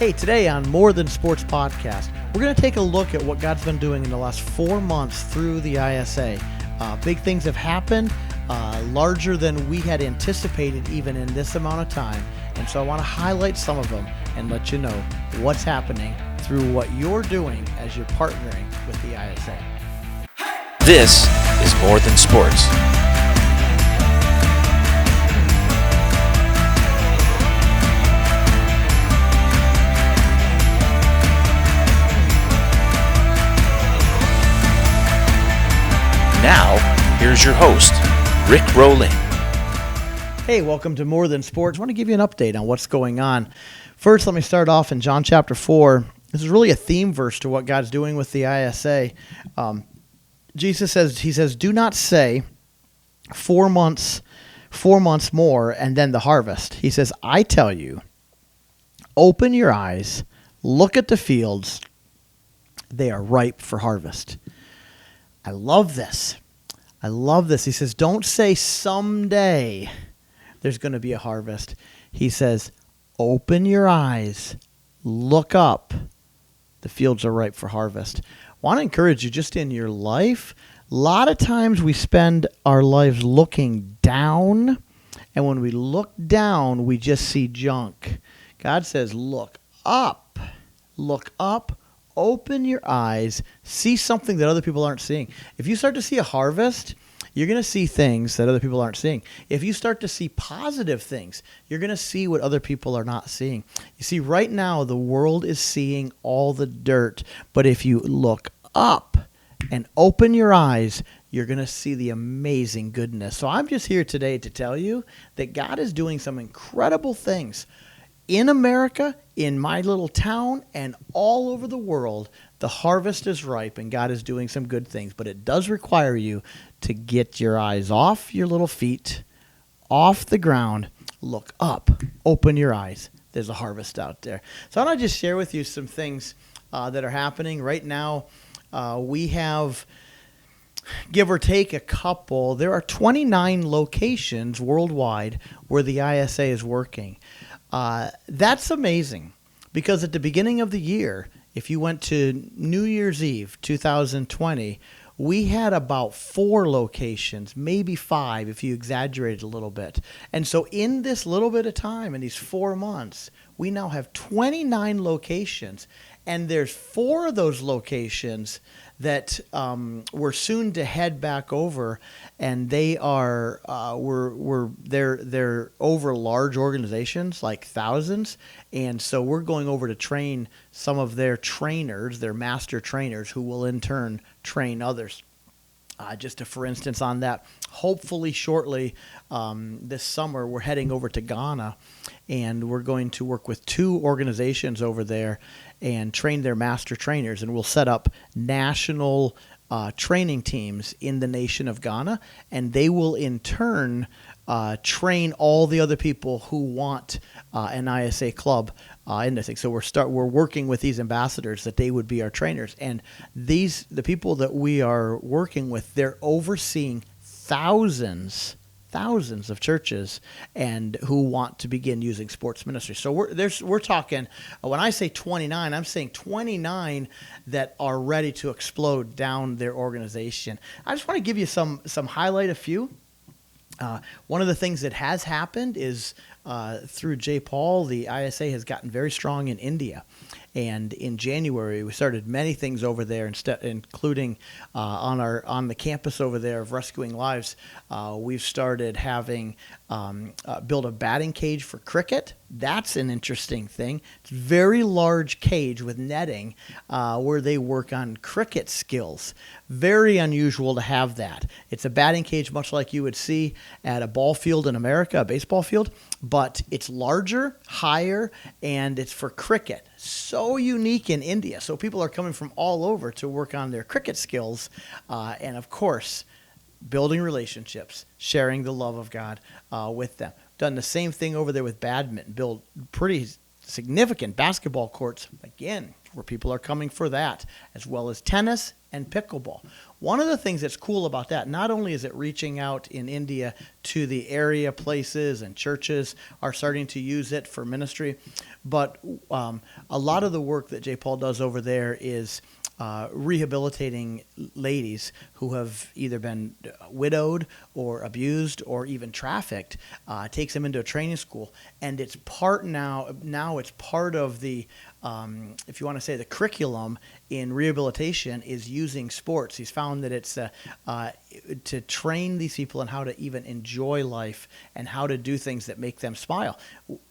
Hey, today on More Than Sports Podcast, we're going to take a look at what God's been doing in the last 4 months through the ISA. Big things have happened, larger than we had anticipated even in this amount of time. And so I want to highlight some of them and let you know what's happening through what you're doing as you're partnering with the ISA. This is More Than Sports. Now, here's your host, Rick Rowling. Hey, welcome to More Than Sports. I want to give you an update on what's going on. First, let me start off in John chapter 4. This is really a theme verse to what God's doing with the ISA. Jesus says, do not say 4 months more and then the harvest. He says, I tell you, open your eyes, look at the fields. They are ripe for harvest. I love this. He says, don't say someday there's going to be a harvest. He says, open your eyes, look up. The fields are ripe for harvest. I want to encourage you just in your life. A lot of times we spend our lives looking down, and when we look down, we just see junk. God says, look up. Look up. Open your eyes, see something that other people aren't seeing. If you start to see a harvest, you're going to see things that other people aren't seeing. If you start to see positive things, you're going to see what other people are not seeing. You see, right now, the world is seeing all the dirt. But if you look up and open your eyes, you're going to see the amazing goodness. So I'm just here today to tell you that God is doing some incredible things in America, in my little town, and all over the world. The harvest is ripe, and God is doing some good things. But it does require you to get your eyes off your little feet, off the ground, look up, open your eyes. There's a harvest out there. So I want to just share with you some things that are happening. Right now, we have, give or take a couple, there are 29 locations worldwide where the ISA is working. That's amazing, because at the beginning of the year, if you went to New Year's Eve 2020, we had about 4 locations, maybe 5 if you exaggerated a little bit. And so in this little bit of time, in these 4 months, we now have 29 locations, and there's 4 of those locations that we're soon to head back over, and they are they're over large organizations, like thousands, and so we're going over to train some of their trainers, their master trainers, who will in turn train others. Just for instance on that, hopefully shortly this summer, we're heading over to Ghana, and we're going to work with 2 organizations over there and train their master trainers, and we'll set up national training teams in the nation of Ghana, and they will in turn train all the other people who want an ISA club in this thing. So we're working with these ambassadors that they would be our trainers, and the people that we are working with, they're overseeing thousands of churches and who want to begin using sports ministry. So we're talking, when I say 29, I'm saying 29 that are ready to explode down their organization. I just want to give you some highlight a few. One of the things that has happened is through J. Paul, the ISA has gotten very strong in India. And in January, we started many things over there, including on the campus over there of Rescuing Lives. We've started having build a batting cage for cricket. That's an interesting thing. It's a very large cage with netting where they work on cricket skills. Very unusual to have that. It's a batting cage much like you would see at a ball field in America, a baseball field, but it's larger, higher, and it's for cricket. So unique in India. So people are coming from all over to work on their cricket skills. And of course, building relationships, sharing the love of God with them. Done the same thing over there with badminton. Build pretty significant basketball courts, again, where people are coming for that, as well as tennis and pickleball. One of the things that's cool about that, not only is it reaching out in India to the area places and churches are starting to use it for ministry, but a lot of the work that J. Paul does over there is rehabilitating ladies who have either been widowed or abused or even trafficked, takes them into a training school, and it's part now it's part of the if you want to say the curriculum in rehabilitation is using sports. He's found that it's to train these people in how to even enjoy life and how to do things that make them smile.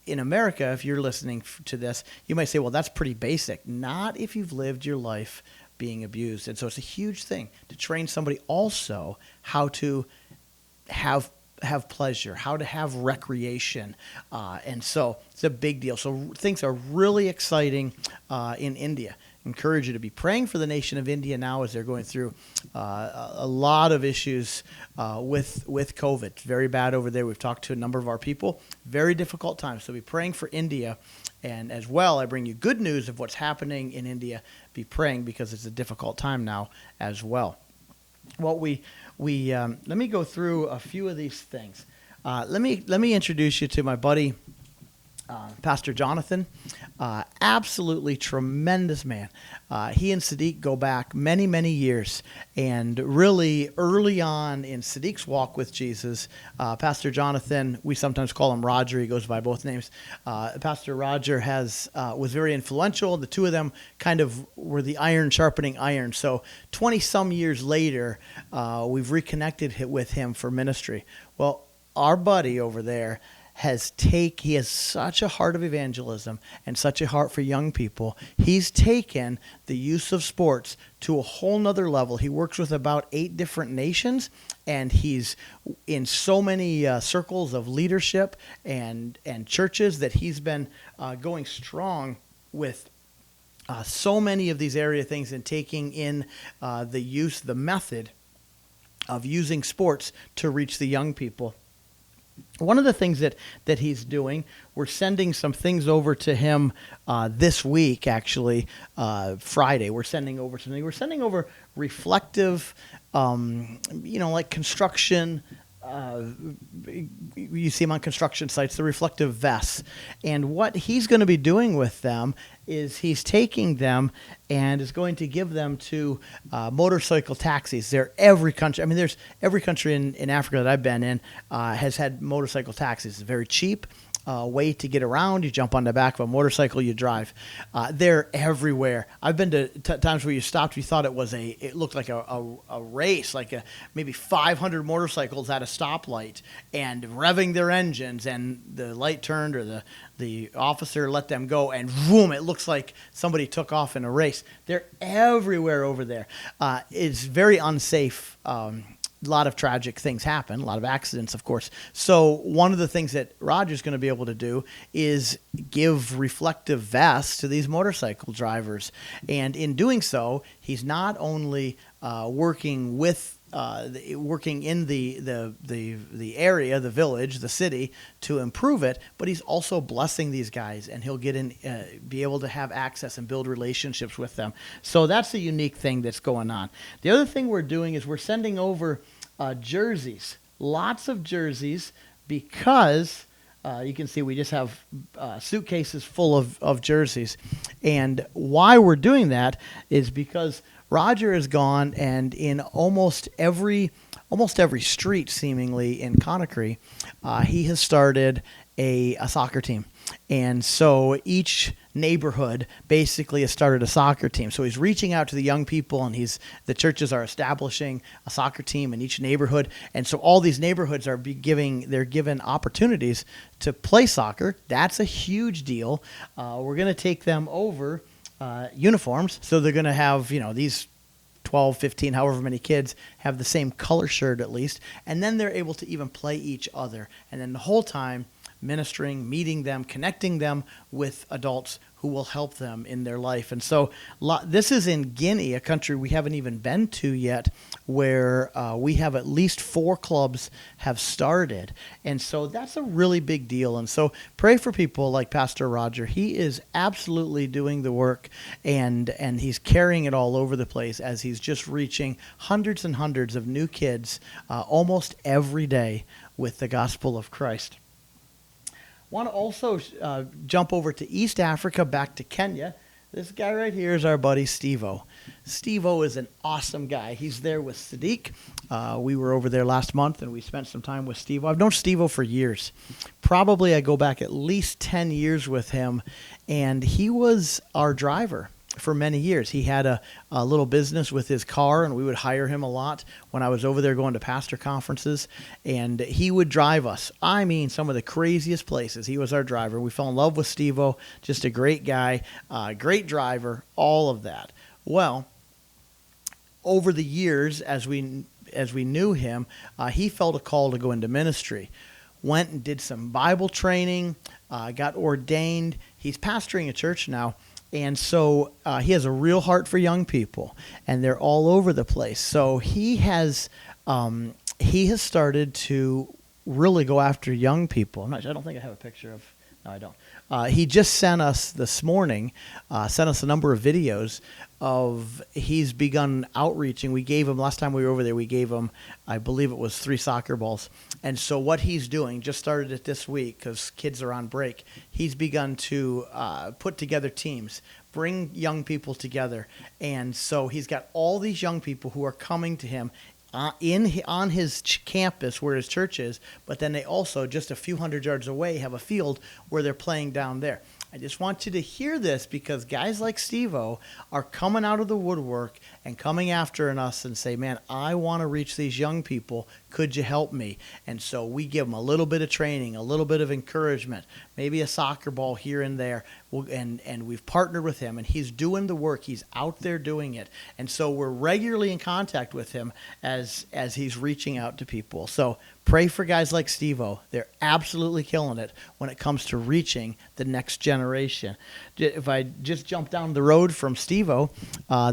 In America, if you're listening to this, you might say, well, that's pretty basic. Not if you've lived your life being abused. And so it's a huge thing to train somebody also how to have pleasure, how to have recreation. And so it's a big deal. So things are really exciting in India. Encourage you to be praying for the nation of India now as they're going through a lot of issues with COVID. It's very bad over there. We've talked to a number of our people. Very difficult times. So be praying for India. And as well, I bring you good news of what's happening in India. Be praying because it's a difficult time now as well. Well, let me go through a few of these things. Let me introduce you to my buddy, Pastor Jonathan. Absolutely tremendous man. He and Sadiq go back many, many years. And really early on in Sadiq's walk with Jesus, Pastor Jonathan, we sometimes call him Roger. He goes by both names. Pastor Roger was very influential. The two of them kind of were the iron sharpening iron. So 20-some years later, we've reconnected with him for ministry. Well, our buddy over there he has such a heart of evangelism and such a heart for young people. He's taken the use of sports to a whole nother level. He works with about 8 different nations, and he's in so many circles of leadership and churches that he's been going strong with so many of these area things and taking in the method of using sports to reach the young people. One of the things that he's doing, we're sending some things over to him this week, actually, Friday. We're sending over something. We're sending over reflective, like construction. You see them on construction sites, the reflective vests. And what he's going to be doing with them is he's taking them and is going to give them to motorcycle taxis. They're every country. I mean, there's every country in Africa that I've been in has had motorcycle taxis. It's very cheap. Way to get around. You jump on the back of a motorcycle, you drive. They're everywhere. I've been to times where you stopped, you thought it looked like a race, like maybe 500 motorcycles at a stoplight and revving their engines, and the light turned or the officer let them go, and boom, it looks like somebody took off in a race. They're everywhere over there. It's very unsafe. A lot of tragic things happen, a lot of accidents, of course. So one of the things that Roger's going to be able to do is give reflective vests to these motorcycle drivers. And in doing so, he's not only working in the area, the village, the city, to improve it, but he's also blessing these guys, and he'll be able to have access and build relationships with them. So that's the unique thing that's going on. The other thing we're doing is we're sending over jerseys, lots of jerseys, because you can see we just have suitcases full of jerseys. And why we're doing that is because Roger has gone, and in almost every street, seemingly, in Conakry, he has started a soccer team. And so each neighborhood basically has started a soccer team. So he's reaching out to the young people, and the churches are establishing a soccer team in each neighborhood. And so all these neighborhoods are given opportunities to play soccer. That's a huge deal. We're going to take them over uniforms. So they're going to have, these 12, 15, however many kids have the same color shirt at least. And then they're able to even play each other. And then the whole time, ministering, meeting them, connecting them with adults who will help them in their life. And so this is in Guinea, a country we haven't even been to yet, where we have at least 4 clubs have started. And so that's a really big deal. And so pray for people like Pastor Roger. He is absolutely doing the work, and he's carrying it all over the place as he's just reaching hundreds and hundreds of new kids almost every day with the gospel of Christ. Want to also jump over to East Africa, back to Kenya. This guy right here is our buddy Stevo. Stevo is an awesome guy. He's there with Sadiq. We were over there last month, and we spent some time with Stevo. I've known Stevo for years. Probably I go back at least 10 years with him, and he was our driver for many years. He had a little business with his car, and we would hire him a lot when I was over there going to pastor conferences, and he would drive us. I mean, some of the craziest places. He was our driver. We fell in love with Stevo, just a great guy, great driver, all of that. Well, over the years, as we knew him, he felt a call to go into ministry. Went and did some Bible training, got ordained. He's pastoring a church now. And so he has a real heart for young people, and they're all over the place. So he has started to really go after young people. I don't think I have a picture of. No, I don't. He just sent us this morning, sent us a number of videos of he's begun outreaching. We gave him, last time we were over there, we gave him, I believe it was 3 soccer balls. And so what he's doing, just started it this week because kids are on break, he's begun to put together teams, bring young people together. And so he's got all these young people who are coming to him on his campus where his church is, but then they also, just a few hundred yards away, have a field where they're playing down there. I just want you to hear this because guys like Stevo are coming out of the woodwork and coming after us and say, man, I want to reach these young people. Could you help me? And so we give them a little bit of training, a little bit of encouragement, maybe a soccer ball here and there. And we've partnered with him, and he's doing the work. He's out there doing it. And so we're regularly in contact with him as he's reaching out to people. So pray for guys like Stevo. They're absolutely killing it when it comes to reaching the next generation. If I just jump down the road from Stevo,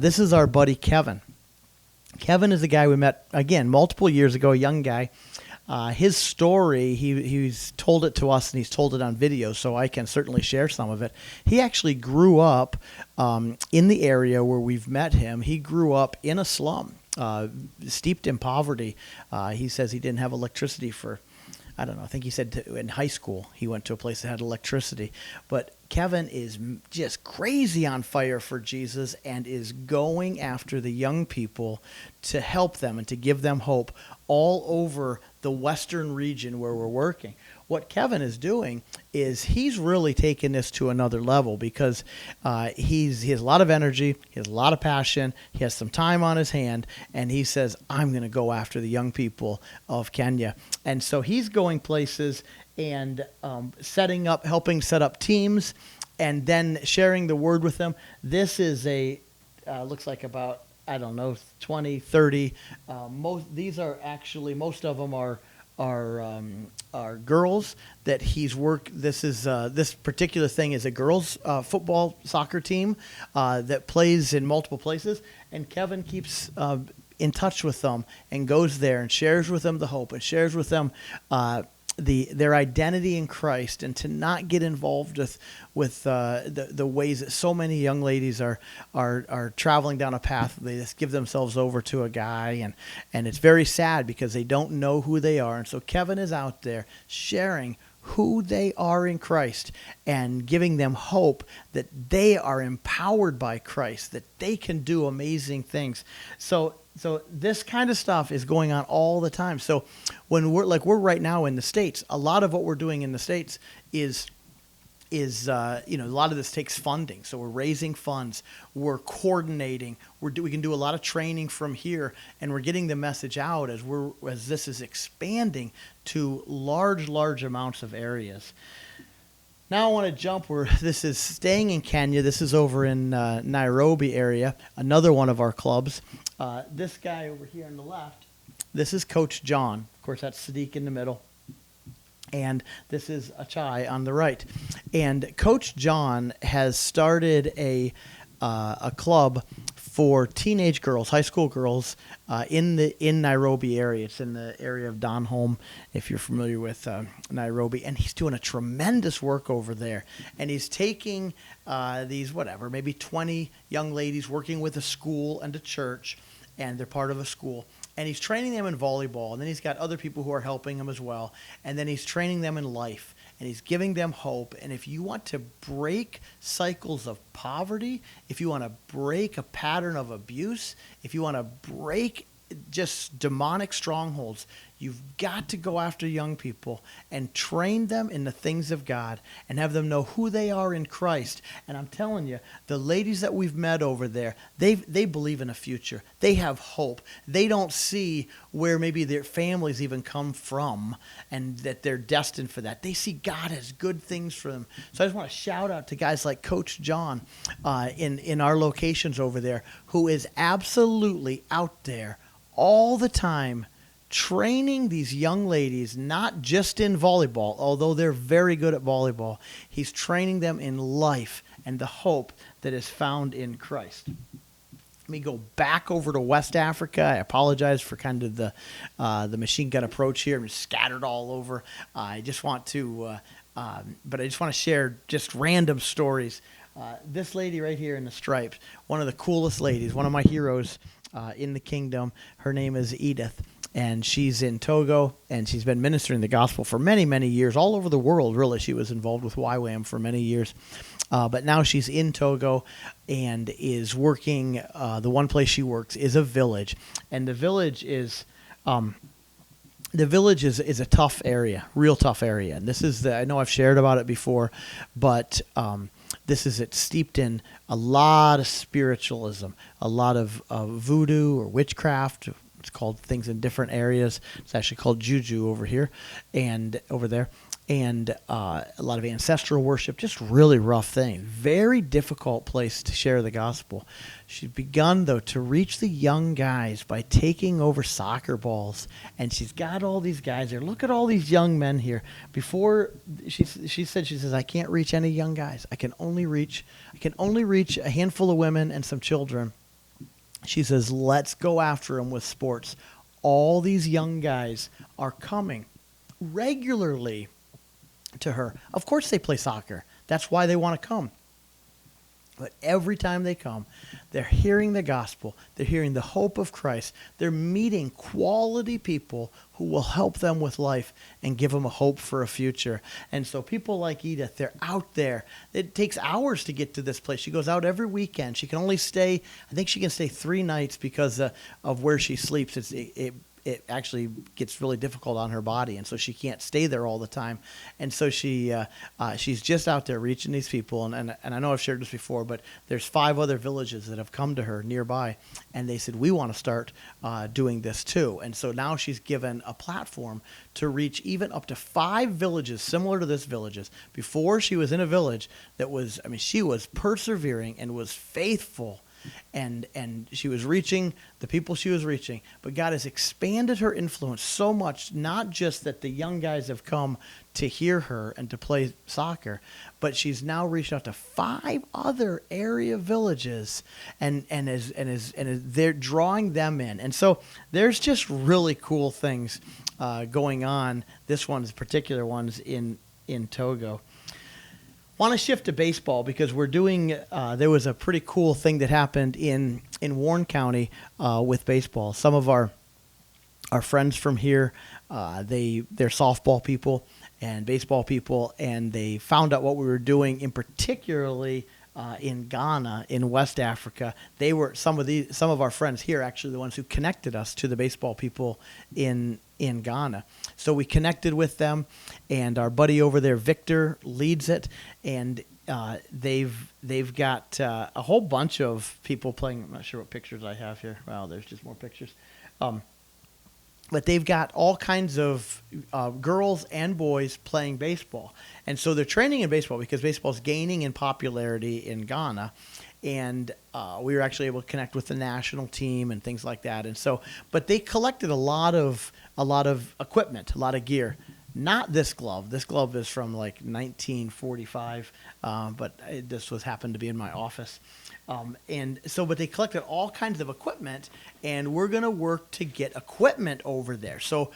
this is our buddy Kevin. Kevin is a guy we met, again, multiple years ago, a young guy. His story, he's told it to us, and he's told it on video, so I can certainly share some of it. He actually grew up in the area where we've met him. He grew up in a slum, steeped in poverty. He says he didn't have electricity for, I don't know, I think he said in high school he went to a place that had electricity. But Kevin is just crazy on fire for Jesus and is going after the young people to help them and to give them hope all over the western region where we're working. What Kevin is doing is he's really taking this to another level because he has a lot of energy, he has a lot of passion, he has some time on his hand, and he says, I'm going to go after the young people of Kenya. And so he's going places and helping set up teams, and then sharing the word with them. This is looks like about, I don't know, 20, 30. Most of them are girls that he's worked. This particular thing is a girls football soccer team that plays in multiple places, and Kevin keeps in touch with them and goes there and shares with them the hope and shares with them their identity in Christ, and to not get involved with the ways that so many young ladies are traveling down a path. They just give themselves over to a guy, and it's very sad because they don't know who they are. And so Kevin is out there sharing who they are in Christ and giving them hope that they are empowered by Christ, that they can do amazing things. So this kind of stuff is going on all the time. So when we're right now in the States, a lot of what we're doing in the States is a lot of this takes funding. So we're raising funds, we're coordinating, we can do a lot of training from here, and we're getting the message out as this is expanding to large amounts of areas. Now I want to jump where this is staying in Kenya. This is over in Nairobi area, another one of our clubs. This guy over here on the left, this is Coach John. Of course, that's Sadiq in the middle. And this is Achai on the right. And Coach John has started a club for teenage girls, high school girls, in Nairobi area. It's in the area of Donholm, if you're familiar with Nairobi. And he's doing a tremendous work over there. And he's taking these, maybe 20 young ladies working with a school and a church, and they're part of a school. And he's training them in volleyball, and then he's got other people who are helping him as well. And then he's training them in life, and he's giving them hope. And if you want to break cycles of poverty, if you want to break a pattern of abuse, if you want to break just demonic strongholds, you've got to go after young people and train them in the things of God and have them know who they are in Christ. And I'm telling you, the ladies that we've met over there, they believe in a future. They have hope. They don't see where maybe their families even come from and that they're destined for that. They see God has good things for them. So I just want to shout out to guys like Coach John in our locations over there, who is absolutely out there all the time training these young ladies, not just in volleyball, although they're very good at volleyball. He's training them in life and the hope that is found in Christ. Let me go back over to West Africa. I apologize for kind of the machine gun approach here. I'm scattered all over. I just want to share just random stories. This lady right here in the stripes, one of the coolest ladies, one of my heroes in the kingdom. Her name is Edith, and she's in Togo, and she's been ministering the gospel for many, many years, all over the world, really. She was involved with YWAM for many years. But now she's in Togo and is working. The one place she works is a village, and the village is a tough area, real tough area. And this is I know I've shared about it before, but it's steeped in a lot of spiritualism, a lot of voodoo or witchcraft. It's called things in different areas. It's actually called juju over here and over there. And a lot of ancestral worship, just really rough thing. Very difficult place to share the gospel. She's begun, though, to reach the young guys by taking over soccer balls. And she's got all these guys there. Look at all these young men here. Before, she says, I can't reach any young guys. I can only reach a handful of women and some children. She says, let's go after them with sports. All these young guys are coming regularly to her. Of course they play soccer. That's why they want to come. But every time they come, they're hearing the gospel. They're hearing the hope of Christ. They're meeting quality people who will help them with life and give them a hope for a future. And so people like Edith, they're out there. It takes hours to get to this place. She goes out every weekend. She can only stay, I think she can stay 3 nights because of where she sleeps. It actually gets really difficult on her body, and so she can't stay there all the time. And so she's just out there reaching these people. And I know I've shared this before, but there's 5 other villages that have come to her nearby, and they said, we want to start doing this too. And so now she's given a platform to reach even up to 5 villages similar to this villages. Before, she was in a village that was, she was persevering and was faithful. And she was reaching the people she was reaching. But God has expanded her influence so much, not just that the young guys have come to hear her and to play soccer, but she's now reached out to 5 other area villages and they're drawing them in. And so there's just really cool things going on. This particular one's in Togo. Want to shift to baseball because we're doing. There was a pretty cool thing that happened in Warren County with baseball. Some of our friends from here, they're softball people and baseball people, and they found out what we were doing, in particularly in Ghana, in West Africa. They were some of our friends here, actually the ones who connected us to the baseball people in Ghana. So we connected with them, and our buddy over there, Victor, leads it, and they've got a whole bunch of people playing. I'm not sure what pictures I have here. Wow, there's just more pictures. But they've got all kinds of girls and boys playing baseball. And so they're training in baseball because baseball is gaining in popularity in Ghana. And we were actually able to connect with the national team and things like that. And so, but they collected a lot of equipment, a lot of gear. Not this glove. This glove is from like 1945, but this happened to be in my office. But they collected all kinds of equipment, and we're going to work to get equipment over there. So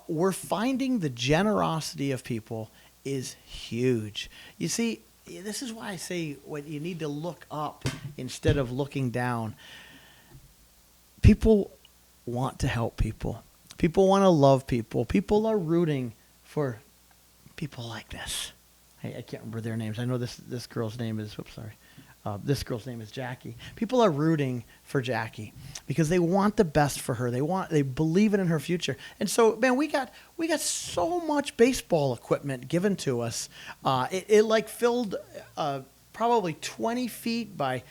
we're finding the generosity of people is huge. You see, this is why I say what you need to look up instead of looking down. People want to help people. People want to love people. People are rooting for people like this. I can't remember their names. I know this girl's name is, this girl's name is Jackie. People are rooting for Jackie because they want the best for her. They believe in her future. And so, man, we got so much baseball equipment given to us. It like filled probably 20 feet by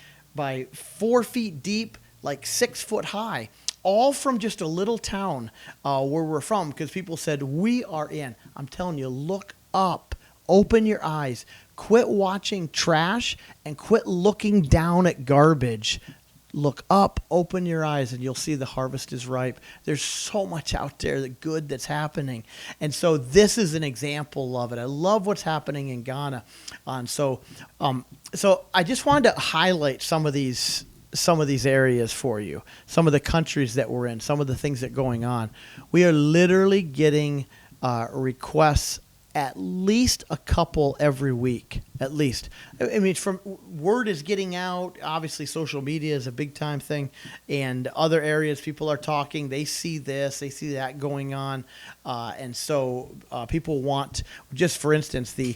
4 feet deep, like 6 foot high. All from just a little town where we're from, because people said, we are in. I'm telling you, look up. Open your eyes. Quit watching trash and quit looking down at garbage. Look up, open your eyes, and you'll see the harvest is ripe. There's so much out there, the good that's happening. And so this is an example of it. I love what's happening in Ghana. So I just wanted to highlight some of these areas for you, some of the countries that we're in, some of the things that are going on. We are literally getting requests at least a couple every week, at least. I mean, from word is getting out. Obviously, social media is a big time thing, and other areas people are talking. They see this, they see that going on, and so people want. Just for instance, the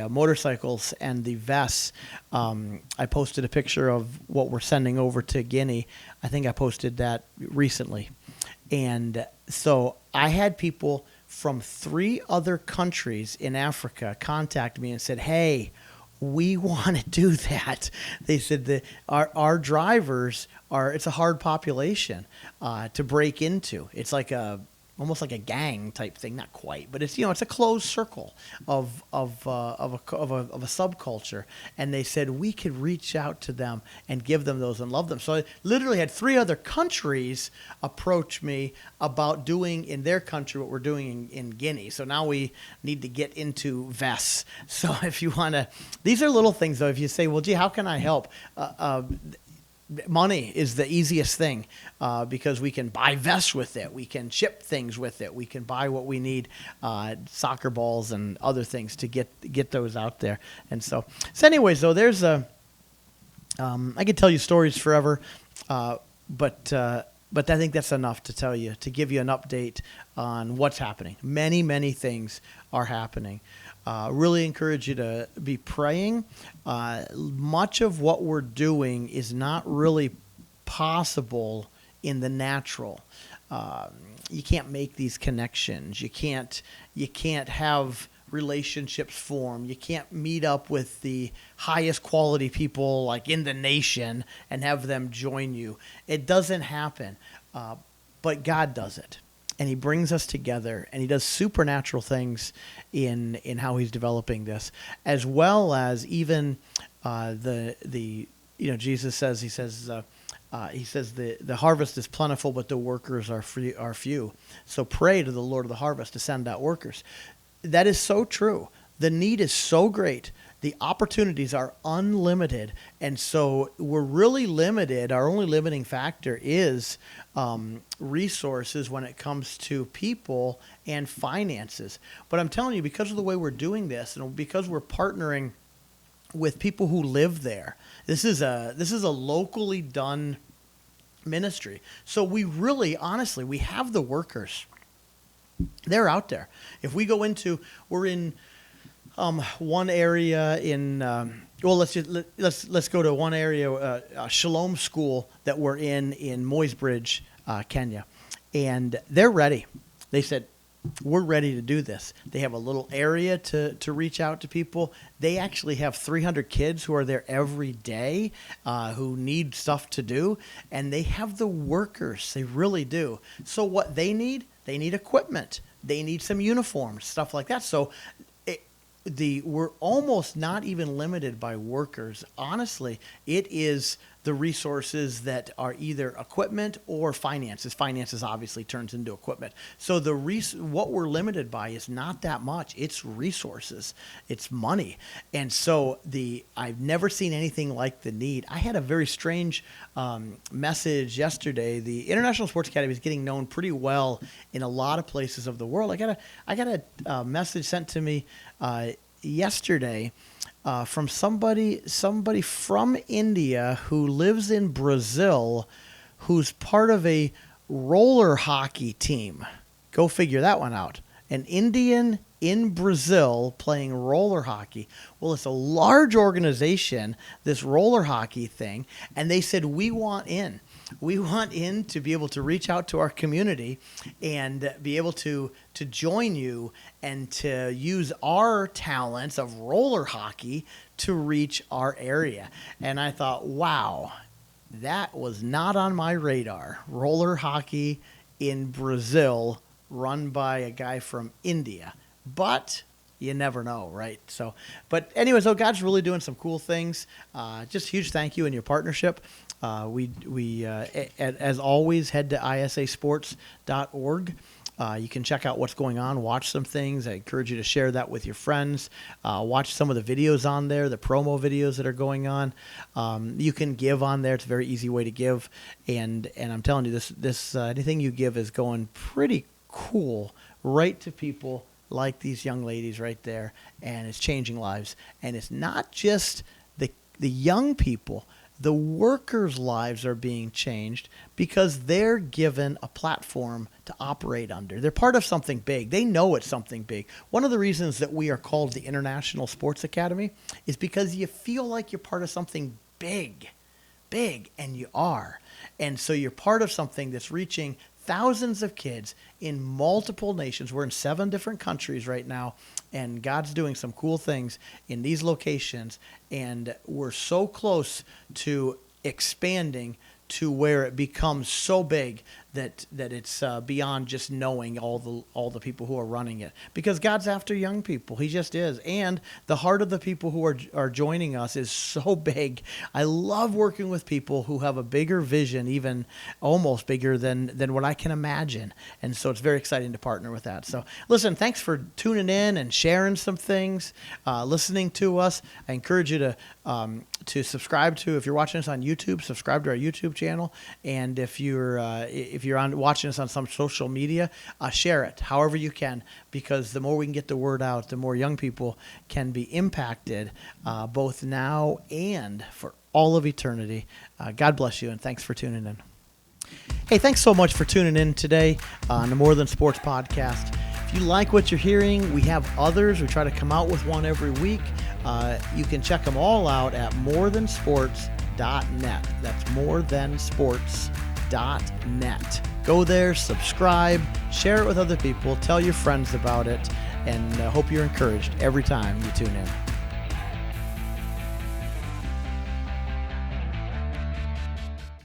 motorcycles and the vests. I posted a picture of what we're sending over to Guinea. I think I posted that recently. And so I had people from 3 other countries in Africa contact me and said, hey, we want to do that. They said that our drivers it's a hard population to break into. It's like almost like a gang type thing, not quite, but it's it's a closed circle of a subculture. And they said we could reach out to them and give them those and love them. So I literally had 3 other countries approach me about doing in their country what we're doing in Guinea. So now we need to get into vests. So if you want to, these are little things though. If you say, well, gee, how can I help? Money is the easiest thing because we can buy vests with it. We can ship things with it. We can buy what we need, soccer balls and other things to get those out there. And so anyways, though, there's I could tell you stories forever, but I think that's enough to give you an update on what's happening. Many, many things are happening. Really encourage you to be praying. Much of what we're doing is not really possible in the natural. You can't make these connections. You can't have relationships form. You can't meet up with the highest quality people like in the nation and have them join you. It doesn't happen, but God does it. And he brings us together, and he does supernatural things in how he's developing this, as well as even Jesus says the harvest is plentiful, but the workers are few. So pray to the Lord of the harvest to send out workers. That is so true. The need is so great. The opportunities are unlimited. And so we're really limited. Our only limiting factor is resources when it comes to people and finances. But I'm telling you, because of the way we're doing this and because we're partnering with people who live there, this is a locally done ministry. So we really, honestly, we have the workers. They're out there. If we go we're in one area in let's go to one area, Shalom School that we're in Moisbridge, Kenya, and they're ready. They said, we're ready to do this. They have a little area to reach out to people. They actually have 300 kids who are there every day who need stuff to do, and they have the workers. They really do. So what they need equipment. They need some uniforms, stuff like that. So we're almost not even limited by workers. Honestly, it is the resources that are either equipment or finances. Finances obviously turns into equipment. So what we're limited by is not that much. It's resources. It's money. And so I've never seen anything like the need. I had a very strange message yesterday. The International Sports Academy is getting known pretty well in a lot of places of the world. I got a message sent to me yesterday from somebody from India who lives in Brazil, who's part of a roller hockey team. Go figure that one out. An Indian in Brazil playing roller hockey. Well, it's a large organization, this roller hockey thing, and they said, we want in. We want in to be able to reach out to our community and be able to join you and to use our talents of roller hockey to reach our area. And I thought, wow, that was not on my radar. Roller hockey in Brazil run by a guy from India. But you never know, right? So, but anyway, so God's really doing some cool things. Just huge thank you in your partnership. We as always, head to isasports.org. You can check out what's going on, watch some things. I encourage you to share that with your friends. Watch some of the videos on there, the promo videos that are going on. You can give on there. It's a very easy way to give. And I'm telling you, this anything you give is going pretty cool right to people like these young ladies right there, and it's changing lives. And it's not just the young people. The workers' lives are being changed because they're given a platform to operate under. They're part of something big. They know it's something big. One of the reasons that we are called the International Sports Academy is because you feel like you're part of something big, and you are. And so you're part of something that's reaching thousands of kids in multiple nations. We're in 7 different countries right now, and God's doing some cool things in these locations, and we're so close to expanding to where it becomes so big that it's beyond just knowing all the people who are running it, because God's after young people. He just is. And the heart of the people who are joining us is so big. I love working with people who have a bigger vision, even almost bigger than what I can imagine. And so it's very exciting to partner with that. So listen, thanks for tuning in and sharing some things, listening to us. I encourage you to subscribe to, if you're watching us on YouTube, subscribe to our YouTube channel. And if you're watching us on some social media, share it however you can, because the more we can get the word out, the more young people can be impacted, both now and for all of eternity. God bless you, and thanks for tuning in. Hey, thanks so much for tuning in today on the More Than Sports podcast. If you like what you're hearing, we have others. We try to come out with one every week. You can check them all out at morethansports.net. That's morethansports.net. Go there, subscribe, share it with other people, tell your friends about it, and hope you're encouraged every time you tune in.